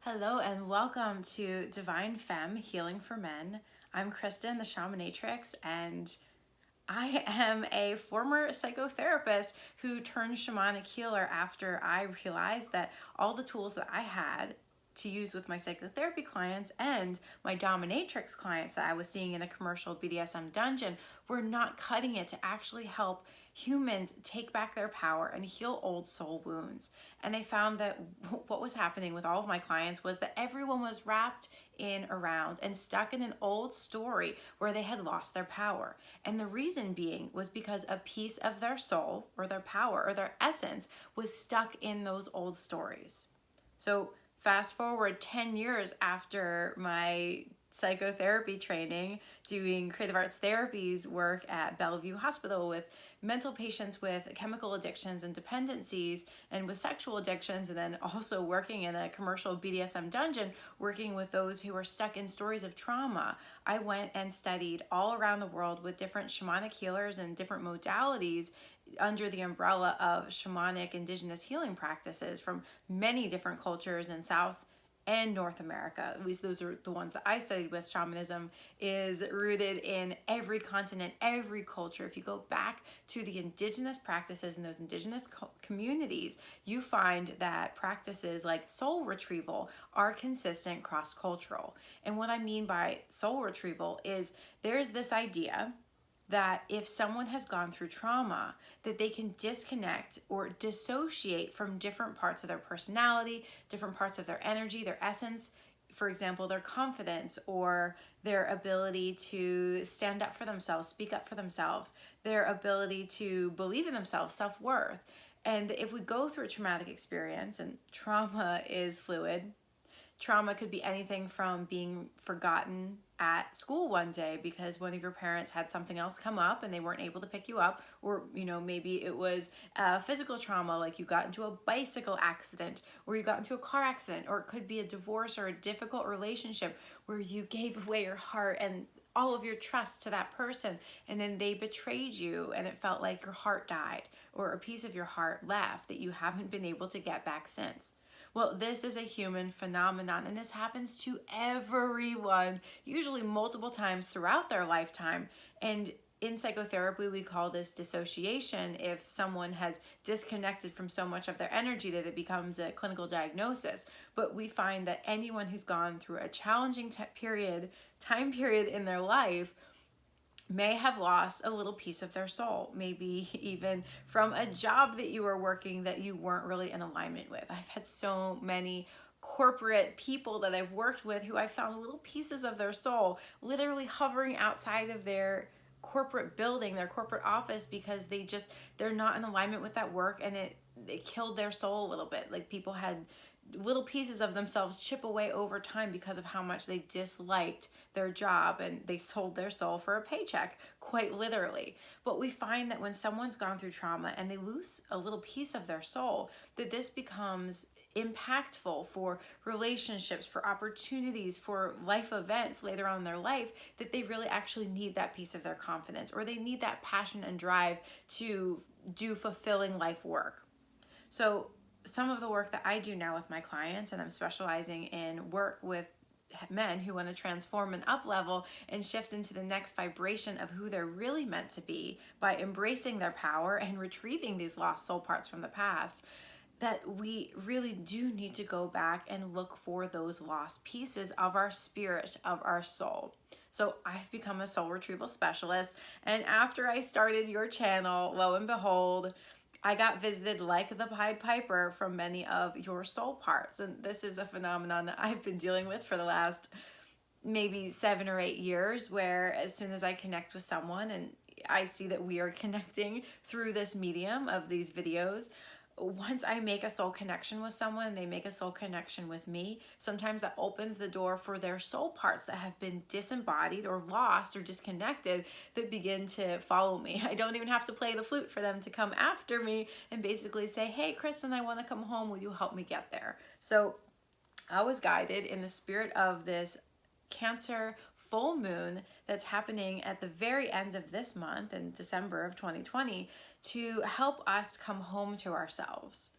Hello and welcome to Divine Femme Healing for Men. I'm Kristen, the Shamanatrix, and I am a former psychotherapist who turned shamanic healer after I realized that all the tools that I had to use with my psychotherapy clients and my dominatrix clients that I was seeing in a commercial BDSM dungeon were not cutting it to actually help humans take back their power and heal old soul wounds. And they found that what was happening with all of my clients was that everyone was wrapped in around and stuck in an old story where they had lost their power. And the reason being was because a piece of their soul or their power or their essence was stuck in those old stories. So fast forward 10 years after my psychotherapy training, doing creative arts therapies work at Bellevue Hospital with mental patients with chemical addictions and dependencies and with sexual addictions, and then also working in a commercial BDSM dungeon, working with those who are stuck in stories of trauma. I went and studied all around the world with different shamanic healers and different modalities under the umbrella of shamanic indigenous healing practices from many different cultures in South and North America. At least those are the ones that I studied with. Shamanism is rooted in every continent, every culture. If you go back to the indigenous practices in those indigenous communities, you find that practices like soul retrieval are consistent cross-cultural. And what I mean by soul retrieval is there's this idea that if someone has gone through trauma, that they can disconnect or dissociate from different parts of their personality, different parts of their energy, their essence, for example, their confidence or their ability to stand up for themselves, speak up for themselves, their ability to believe in themselves, self-worth. And if we go through a traumatic experience, and trauma is fluid, trauma could be anything from being forgotten at school one day because one of your parents had something else come up and they weren't able to pick you up, or maybe it was physical trauma, like you got into a bicycle accident or you got into a car accident, or it could be a divorce or a difficult relationship where you gave away your heart and all of your trust to that person, and then they betrayed you and it felt like your heart died or a piece of your heart left that you haven't been able to get back since. Well, this is a human phenomenon, and this happens to everyone, usually multiple times throughout their lifetime. And in psychotherapy, we call this dissociation if someone has disconnected from so much of their energy that it becomes a clinical diagnosis. But we find that anyone who's gone through a challenging time period in their life may have lost a little piece of their soul, maybe even from a job that you were working that you weren't really in alignment with. I've had so many corporate people that I've worked with who I found little pieces of their soul literally hovering outside of their corporate building, their corporate office, because they're not in alignment with that work, and it killed their soul a little bit. Like people had little pieces of themselves chip away over time because of how much they disliked their job, and they sold their soul for a paycheck, quite literally. But we find that when someone's gone through trauma and they lose a little piece of their soul, that this becomes impactful for relationships, for opportunities, for life events later on in their life, that they really actually need that piece of their confidence, or they need that passion and drive to do fulfilling life work. So some of the work that I do now with my clients, and I'm specializing in work with men who want to transform and up level and shift into the next vibration of who they're really meant to be by embracing their power and retrieving these lost soul parts from the past, that we really do need to go back and look for those lost pieces of our spirit, of our soul. So I've become a soul retrieval specialist, and after I started your channel, lo and behold, I got visited like the Pied Piper from many of your soul parts. And this is a phenomenon that I've been dealing with for the last maybe 7 or 8 years, where as soon as I connect with someone and I see that we are connecting through this medium of these videos, once I make a soul connection with someone, they make a soul connection with me, sometimes that opens the door for their soul parts that have been disembodied or lost or disconnected that begin to follow me. I don't even have to play the flute for them to come after me and basically say, hey, Kristen, I want to come home. Will you help me get there? So I was guided in the spirit of this Cancer full moon that's happening at the very end of this month in December of 2020 to help us come home to ourselves,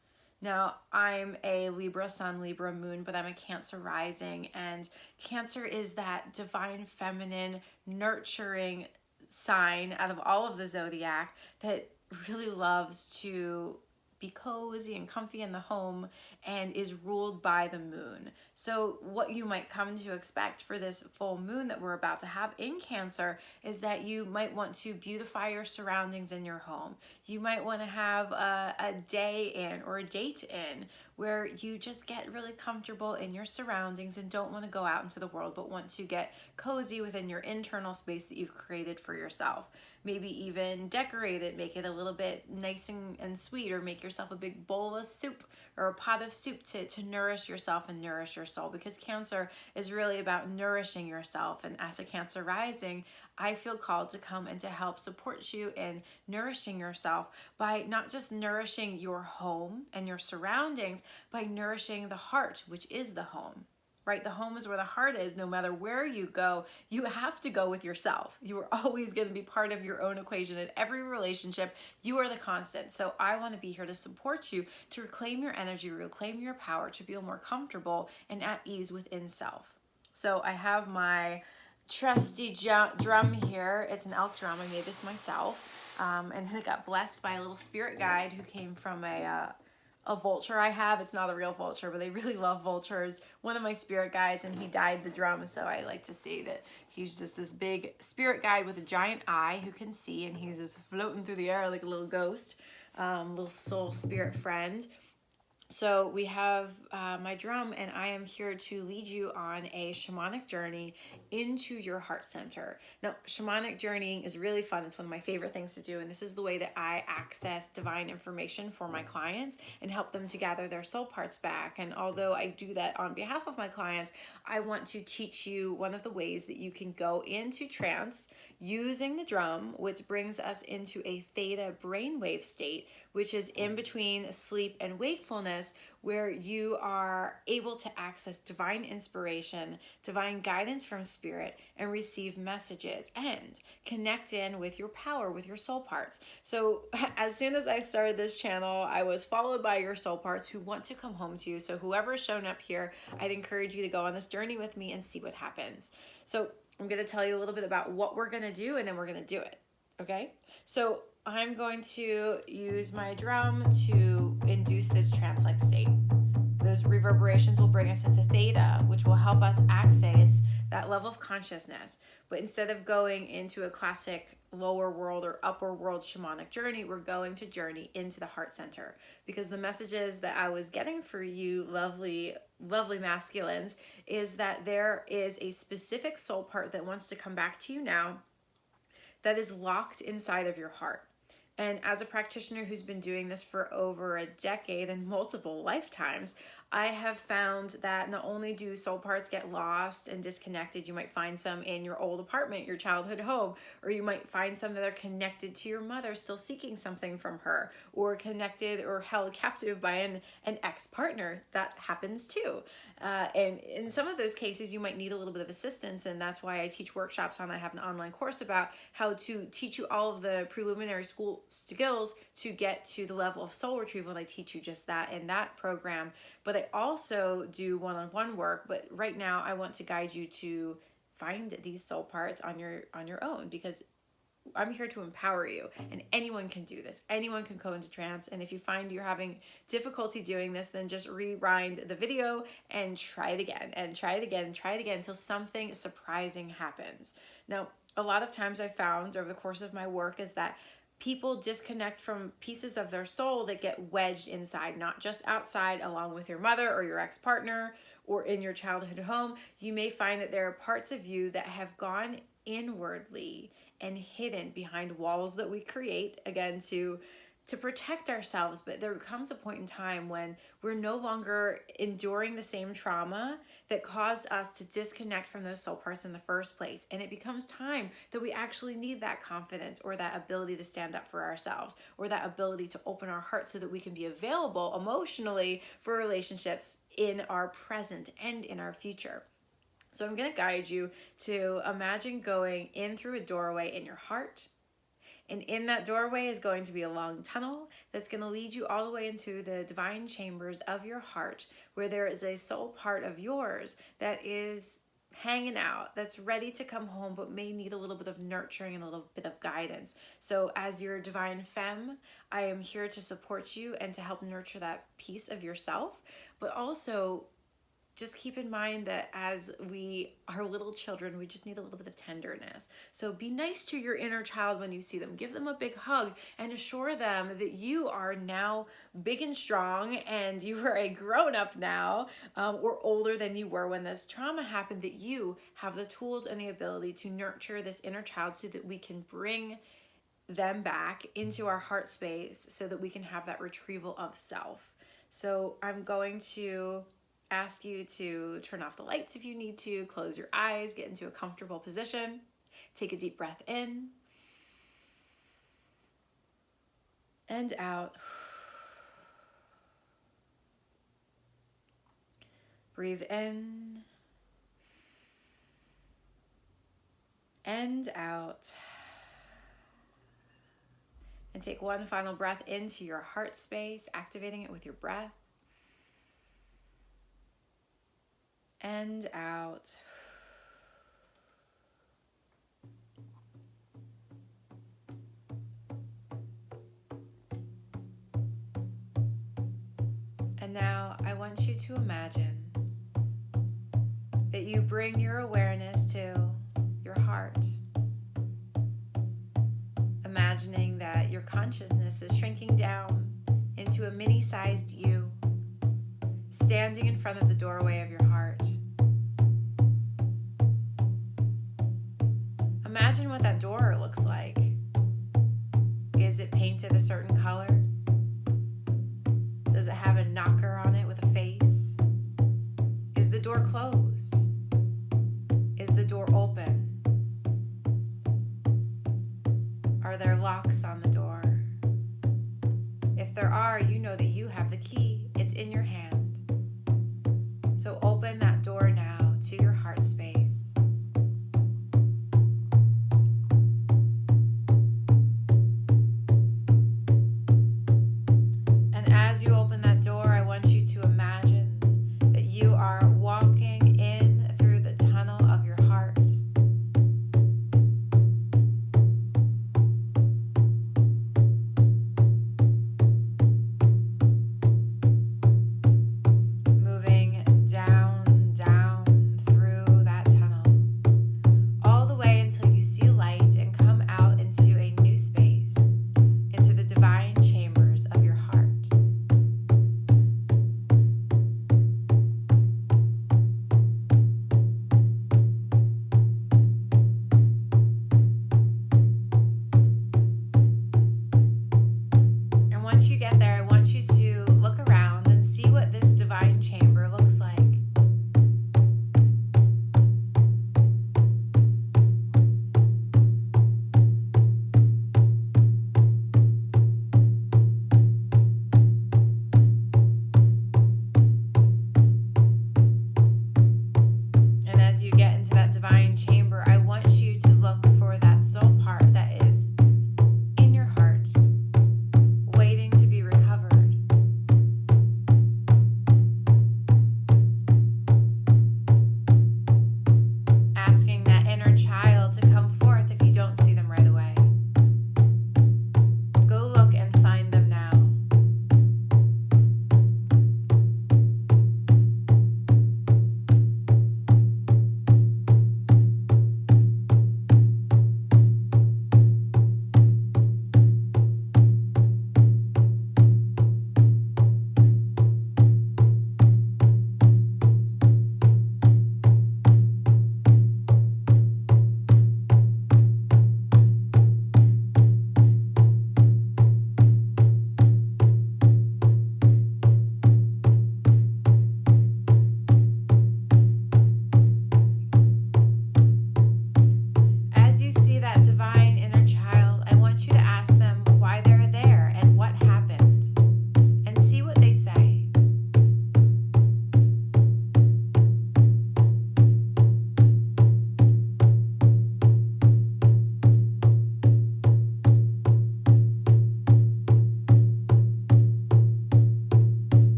Now, I'm a Libra sun, Libra moon, but I'm a Cancer rising, and Cancer is that divine feminine, nurturing sign out of all of the zodiac that really loves to be cozy and comfy in the home and is ruled by the moon. So what you might come to expect for this full moon that we're about to have in Cancer is that you might want to beautify your surroundings in your home. You might want to have a day in or a date in where you just get really comfortable in your surroundings and don't want to go out into the world, but want to get cozy within your internal space that you've created for yourself. Maybe even decorate it, make it a little bit nice and sweet, or make yourself a big bowl of soup or a pot of soup to nourish yourself and nourish your soul, because Cancer is really about nourishing yourself. And as a Cancer rising, I feel called to come and to help support you in nourishing yourself by not just nourishing your home and your surroundings, by nourishing the heart, which is the home. Right? The home is where the heart is. No matter where you go, you have to go with yourself. You are always going to be part of your own equation. In every relationship, you are the constant. So I want to be here to support you, to reclaim your energy, reclaim your power, to feel more comfortable and at ease within self. So I have my trusty drum here. It's an elk drum. I made this myself. And it got blessed by a little spirit guide who came from a vulture I have. It's not a real vulture, but they really love vultures. One of my spirit guides, and he dyed the drum, so I like to say that he's just this big spirit guide with a giant eye who can see, and he's just floating through the air like a little ghost, little soul spirit friend. So we have my drum, and I am here to lead you on a shamanic journey into your heart center. Now, shamanic journeying is really fun. It's one of my favorite things to do, and this is the way that I access divine information for my clients and help them to gather their soul parts back. And although I do that on behalf of my clients, I want to teach you one of the ways that you can go into trance using the drum, which brings us into a theta brainwave state, which is in between sleep and wakefulness, where you are able to access divine inspiration, divine guidance from spirit, and receive messages and connect in with your power, with your soul parts. So as soon as I started this channel, I was followed by your soul parts who want to come home to you. So whoever's shown up here, I'd encourage you to go on this journey with me and see what happens. So I'm going to tell you a little bit about what we're going to do, and then we're going to do it. Okay? So I'm going to use my drum to induce this trance-like state. Those reverberations will bring us into theta, which will help us access that level of consciousness. But instead of going into a classic lower world or upper world shamanic journey, we're going to journey into the heart center, because the messages that I was getting for you lovely masculines is that there is a specific soul part that wants to come back to you now that is locked inside of your heart. And as a practitioner who's been doing this for over a decade and multiple lifetimes, I have found that not only do soul parts get lost and disconnected, you might find some in your old apartment, your childhood home, or you might find some that are connected to your mother, still seeking something from her, or connected or held captive by an ex-partner. That happens too. And in some of those cases, you might need a little bit of assistance, and that's why I teach workshops on. I have an online course about how to teach you all of the preliminary school skills to get to the level of soul retrieval, and I teach you just that in that program. But I also do one-on-one work, but right now I want to guide you to find these soul parts on your own, because I'm here to empower you, and anyone can do this. Anyone can go into trance, and if you find you're having difficulty doing this, then just rewind the video and try it again, and try it again, and try it again until something surprising happens. Now, a lot of times I've found over the course of my work is that people disconnect from pieces of their soul that get wedged inside, not just outside along with your mother or your ex-partner or in your childhood home. You may find that there are parts of you that have gone inwardly and hidden behind walls that we create, again, to protect ourselves. But there comes a point in time when we're no longer enduring the same trauma that caused us to disconnect from those soul parts in the first place. And it becomes time that we actually need that confidence, or that ability to stand up for ourselves, or that ability to open our heart so that we can be available emotionally for relationships in our present and in our future. So I'm going to guide you to imagine going in through a doorway in your heart And in that doorway is going to be a long tunnel that's going to lead you all the way into the divine chambers of your heart, where there is a soul part of yours that is hanging out, that's ready to come home, but may need a little bit of nurturing and a little bit of guidance. So as your divine femme, I am here to support you and to help nurture that piece of yourself, but also just keep in mind that as we are little children, we just need a little bit of tenderness. So be nice to your inner child when you see them. Give them a big hug and assure them that you are now big and strong and you are a grown-up now, or older than you were when this trauma happened, that you have the tools and the ability to nurture this inner child so that we can bring them back into our heart space so that we can have that retrieval of self. So I'm going to ask you to turn off the lights if you need to, close your eyes, get into a comfortable position, take a deep breath in and out. Breathe in and out. And take one final breath into your heart space, activating it with your breath. And out. And now I want you to imagine that you bring your awareness to your heart. Imagining that your consciousness is shrinking down into a mini-sized you, standing in front of the doorway of your heart. Imagine what that door looks like. Is it painted a certain color? Does it have a knocker on it with a face? Is the door closed? Is the door open? Are there locks on the door? If there are, you know that you have the key. It's in your hand. So open that door now to your heart space. And as you open that door, I want you to imagine that you are walking in through the tunnel of your heart. Moving down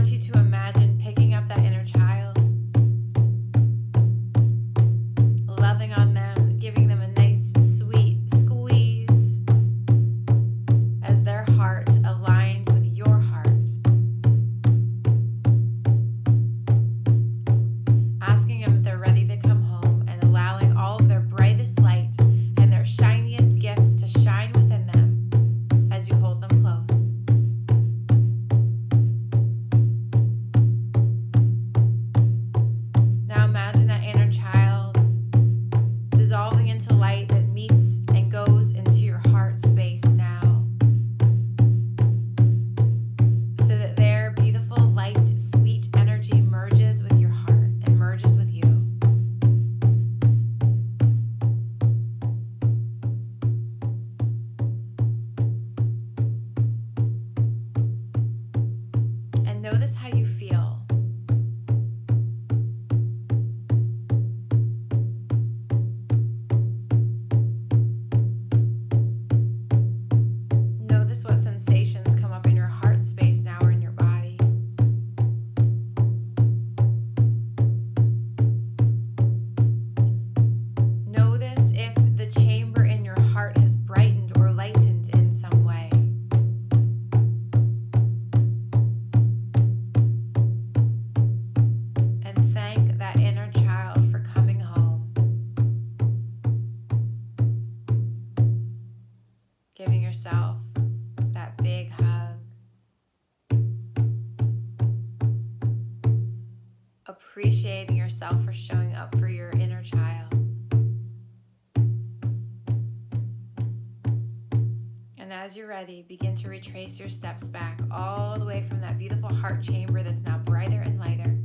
want you to imagine picking up that inner child, loving on them, giving them a nice, sweet squeeze as their heart aligns with your heart. Asking them if they're ready to come home and allowing all of their brightest light and their shiniest gifts to shine within them as you hold them close. Now imagine that inner child dissolving into light that meets and goes into your heart space now, so that their beautiful, light, sweet energy merges with your heart and merges with you. And notice how you feel. Notice what sensations come up in your heart space now or in your body. Notice if the chamber in your heart has brightened or lightened in some way. And thank that inner child for coming home. Giving yourself that big hug. Appreciating yourself for showing up for your inner child. And as you're ready, begin to retrace your steps back all the way from that beautiful heart chamber that's now brighter and lighter,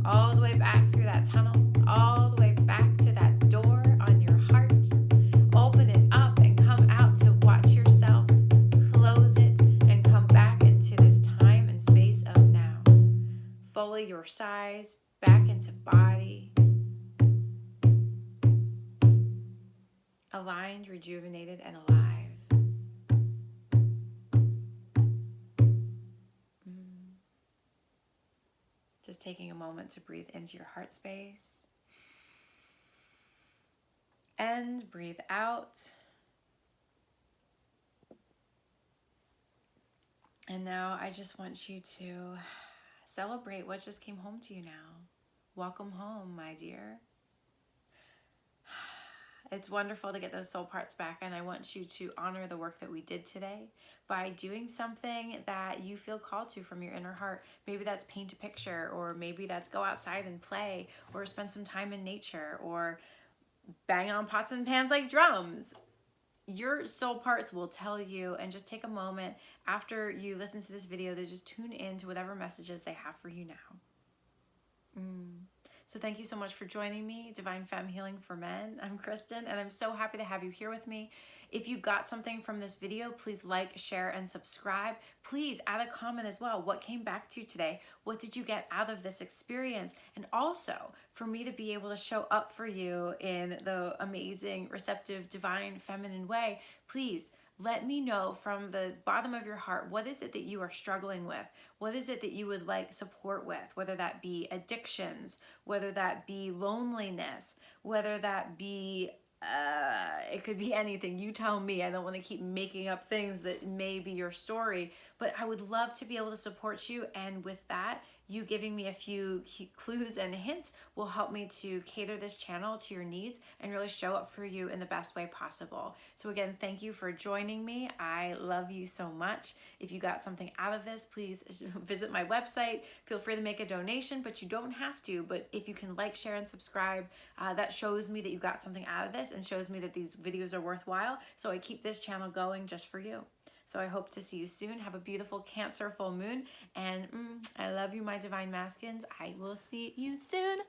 all the way back through that tunnel, all the way back to that door on your heart. Open it up and come out to watch yourself. Close it and come back into this time and space of now. Fully your size, back into body. Aligned, rejuvenated, and alive. Just taking a moment to breathe into your heart space. And breathe out. And now I just want you to celebrate what just came home to you now. Welcome home, my dear. It's wonderful to get those soul parts back, and I want you to honor the work that we did today by doing something that you feel called to from your inner heart. Maybe that's paint a picture, or maybe that's go outside and play, or spend some time in nature, or bang on pots and pans like drums. Your soul parts will tell you, and just take a moment after you listen to this video to just tune in to whatever messages they have for you now. So thank you so much for joining me, Divine Femme Healing for Men. I'm Kristen, and I'm so happy to have you here with me. If you got something from this video, please like, share, and subscribe. Please add a comment as well. What came back to you today? What did you get out of this experience? And also, for me to be able to show up for you in the amazing, receptive, divine, feminine way, please let me know from the bottom of your heart, what is it that you are struggling with? What is it that you would like support with? Whether that be addictions, whether that be loneliness, whether that be, it could be anything. You tell me. I don't want to keep making up things that may be your story, but I would love to be able to support you. And with that, you giving me a few clues and hints will help me to cater this channel to your needs and really show up for you in the best way possible. So again, thank you for joining me. I love you so much. If you got something out of this, please visit my website. Feel free to make a donation, but you don't have to. But if you can like, share, and subscribe, that shows me that you got something out of this and shows me that these videos are worthwhile. So I keep this channel going just for you. So I hope to see you soon. Have a beautiful Cancer full moon. And I love you, my divine masculines. I will see you soon.